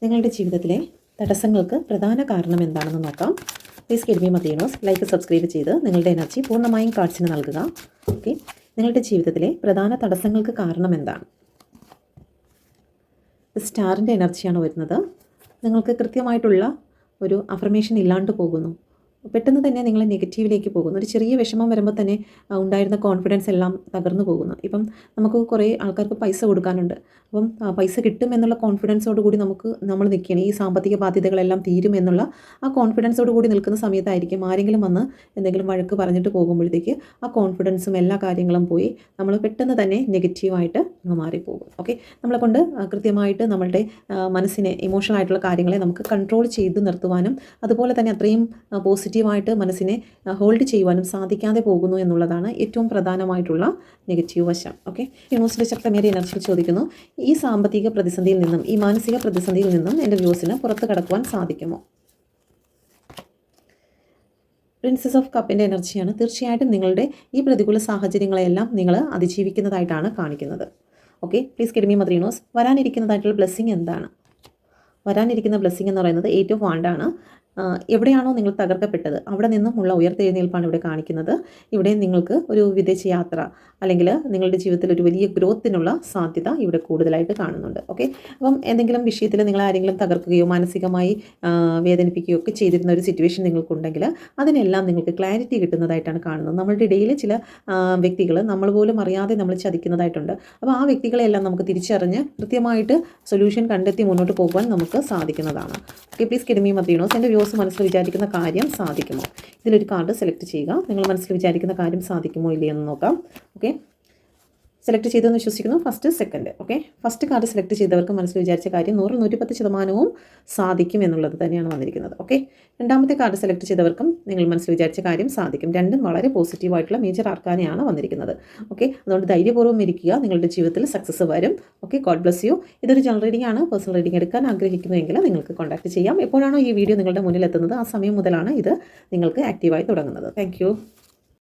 നിങ്ങളുടെ ജീവിതത്തിലെ തടസ്സങ്ങൾക്ക് പ്രധാന കാരണം എന്താണെന്ന് നോക്കാം. പ്ലീസ് ഗിവ് മീ മതീനോസ്. ലൈക്ക് സബ്സ്ക്രൈബ് ചെയ്ത് നിങ്ങളുടെ എനർജി പൂർണ്ണമായും കാർഡ്സിന് നൽകുക. ഓക്കെ, നിങ്ങളുടെ ജീവിതത്തിലെ പ്രധാന തടസ്സങ്ങൾക്ക് കാരണം എന്താണ്? സ്റ്റാറിൻ്റെ എനർജിയാണ് വരുന്നത്. നിങ്ങൾക്ക് കൃത്യമായിട്ടുള്ള ഒരു അഫർമേഷൻ ഇല്ലാണ്ട് പോകുന്നു. പെട്ടെന്ന് തന്നെ നിങ്ങൾ നെഗറ്റീവിലേക്ക് പോകുന്നു. ഒരു ചെറിയ വിഷമം വരുമ്പോൾ തന്നെ ഉണ്ടായിരുന്ന കോൺഫിഡൻസ് എല്ലാം തകർന്നു പോകുന്നു. ഇപ്പം നമുക്ക് കുറേ ആൾക്കാർക്ക് പൈസ കൊടുക്കാനുണ്ട്. അപ്പം പൈസ കിട്ടും എന്നുള്ള കോൺഫിഡൻസോട് കൂടി നമ്മൾ നിൽക്കുകയാണ്. ഈ സാമ്പത്തിക ബാധ്യതകളെല്ലാം തീരും എന്നുള്ള ആ കോൺഫിഡൻസോട് കൂടി നിൽക്കുന്ന സമയത്തായിരിക്കും ആരെങ്കിലും വന്ന് എന്തെങ്കിലും വഴക്ക് പറഞ്ഞിട്ട് പോകുമ്പോഴത്തേക്ക് ആ കോൺഫിഡൻസും എല്ലാ കാര്യങ്ങളും പോയി നമ്മൾ പെട്ടെന്ന് തന്നെ നെഗറ്റീവായിട്ട് മാറിപ്പോകും. ഓക്കെ, നമ്മളെ കൊണ്ട് കൃത്യമായിട്ട് നമ്മളുടെ മനസ്സിനെ, ഇമോഷണൽ ആയിട്ടുള്ള കാര്യങ്ങളെ നമുക്ക് കൺട്രോൾ ചെയ്ത് നിർത്തുവാനും അതുപോലെ തന്നെ അത്രയും പോസിറ്റീവായിട്ട് മനസ്സിനെ ഹോൾഡ് ചെയ്യുവാനും സാധിക്കാതെ പോകുന്നു എന്നുള്ളതാണ് ഏറ്റവും പ്രധാനമായിട്ടുള്ള നെഗറ്റീവ് വശം. ഓക്കെ, യൂണിവേഴ്സിറ്റി ശക്തമേറിയ എനർജിയിൽ ചോദിക്കുന്നു, ഈ സാമ്പത്തിക പ്രതിസന്ധിയിൽ നിന്നും, ഈ മാനസിക പ്രതിസന്ധിയിൽ നിന്നും എൻ്റെ വ്യൂസിന് പുറത്ത് കടക്കുവാൻ സാധിക്കുമോ? പ്രിൻസസ് ഓഫ് കപ്പിൻ്റെ എനർജിയാണ്. തീർച്ചയായിട്ടും നിങ്ങളുടെ ഈ പ്രതികൂല സാഹചര്യങ്ങളെല്ലാം നിങ്ങൾ അതിജീവിക്കുന്നതായിട്ടാണ് കാണിക്കുന്നത്. ഓക്കെ, പ്ലീസ് ഗിവ് മീ മദീനോസ്. വരാനിരിക്കുന്നതായിട്ടുള്ള ബ്ലെസ്സിങ് എന്താണ്? വരാനിരിക്കുന്ന ബ്ലെസ്സിങ് എന്ന് പറയുന്നത് 8 ഓഫ് വാണ്ടാണ്. എവിടെയാണോ നിങ്ങൾ തകർക്കപ്പെട്ടത് അവിടെ നിന്നുമുള്ള ഉയർത്തെഴുന്നേൽപ്പാണ് ഇവിടെ കാണിക്കുന്നത്. ഇവിടെ നിങ്ങൾക്ക് ഒരു വിദേശ യാത്ര അല്ലെങ്കിൽ നിങ്ങളുടെ ജീവിതത്തിൽ ഒരു വലിയ ഗ്രോത്തിനുള്ള സാധ്യത ഇവിടെ കൂടുതലായിട്ട് കാണുന്നുണ്ട്. ഓക്കെ, അപ്പം എന്തെങ്കിലും വിഷയത്തിൽ നിങ്ങൾ ആരെങ്കിലും തകർക്കുകയോ മാനസികമായി വേദനിപ്പിക്കുകയോ ഒക്കെ ചെയ്തിരുന്ന ഒരു സിറ്റുവേഷൻ നിങ്ങൾക്കുണ്ടെങ്കിൽ അതിനെല്ലാം നിങ്ങൾക്ക് ക്ലാരിറ്റി കിട്ടുന്നതായിട്ടാണ് കാണുന്നത്. നമ്മളുടെ ഇടയിൽ ചില വ്യക്തികൾ നമ്മൾ പോലും അറിയാതെ നമ്മൾ ചതിക്കുന്നതായിട്ടുണ്ട്. അപ്പോൾ ആ വ്യക്തികളെല്ലാം നമുക്ക് തിരിച്ചറിഞ്ഞ് കൃത്യമായിട്ട് സൊല്യൂഷൻ കണ്ടെത്തി മുന്നോട്ട് പോകുവാൻ നമുക്ക് സാധിക്കുന്നതാണ്. ഓക്കെ, പ്ലീസ് ഗിവ് മീ മദീനോസ്. എൻ്റെ വ്യൂസ് മനസ്സിൽ വിചാരിക്കുന്ന കാര്യം സാധിക്കുമോ? ഇതിലൊരു കാർഡ് സെലക്ട് ചെയ്യുക. നിങ്ങൾ മനസ്സിൽ വിചാരിക്കുന്ന കാര്യം സാധിക്കുമോ ഇല്ലയെന്ന് നോക്കാം. ഓക്കെ, സെലക്ട് ചെയ്തെന്ന് വിശ്വസിക്കുന്നു. First, second. Okay, first card select ചെയ്തവർക്ക് മനസ്സിൽ വിചാരിച്ച കാര്യം 100-110% സാധിക്കും എന്നുള്ളത് തന്നെയാണ് വന്നിരിക്കുന്നത്. ഓക്കെ, രണ്ടാമത്തെ കാർഡ് സെലക്ട് ചെയ്തവർക്കും നിങ്ങൾ മനസ്സിൽ വിചാരിച്ച കാര്യം സാധിക്കും. രണ്ടും വളരെ പോസിറ്റീവായിട്ടുള്ള മേജർ ആർക്കാനെയാണ് വന്നിരിക്കുന്നത്. ഓക്കെ, അതുകൊണ്ട് ധൈര്യപൂർവ്വം ഇരിക്കുക. നിങ്ങളുടെ ജീവിതത്തിൽ സക്സസ് വരും. Okay, God bless you. ഇതൊരു ജനറൽ റീഡിംഗ് ആണ്. പേഴ്സണൽ റീഡിംഗ് എടുക്കാൻ ആഗ്രഹിക്കുന്നുവെങ്കിൽ നിങ്ങൾക്ക് കോൺടാക്ട് ചെയ്യാം. എപ്പോഴാണോ ഈ വീഡിയോ നിങ്ങളുടെ മുന്നിൽ എത്തുന്നത് ആ സമയം മുതലാണ് ഇത് നിങ്ങൾക്ക് ആക്റ്റീവായി തുടങ്ങുന്നത്. താങ്ക്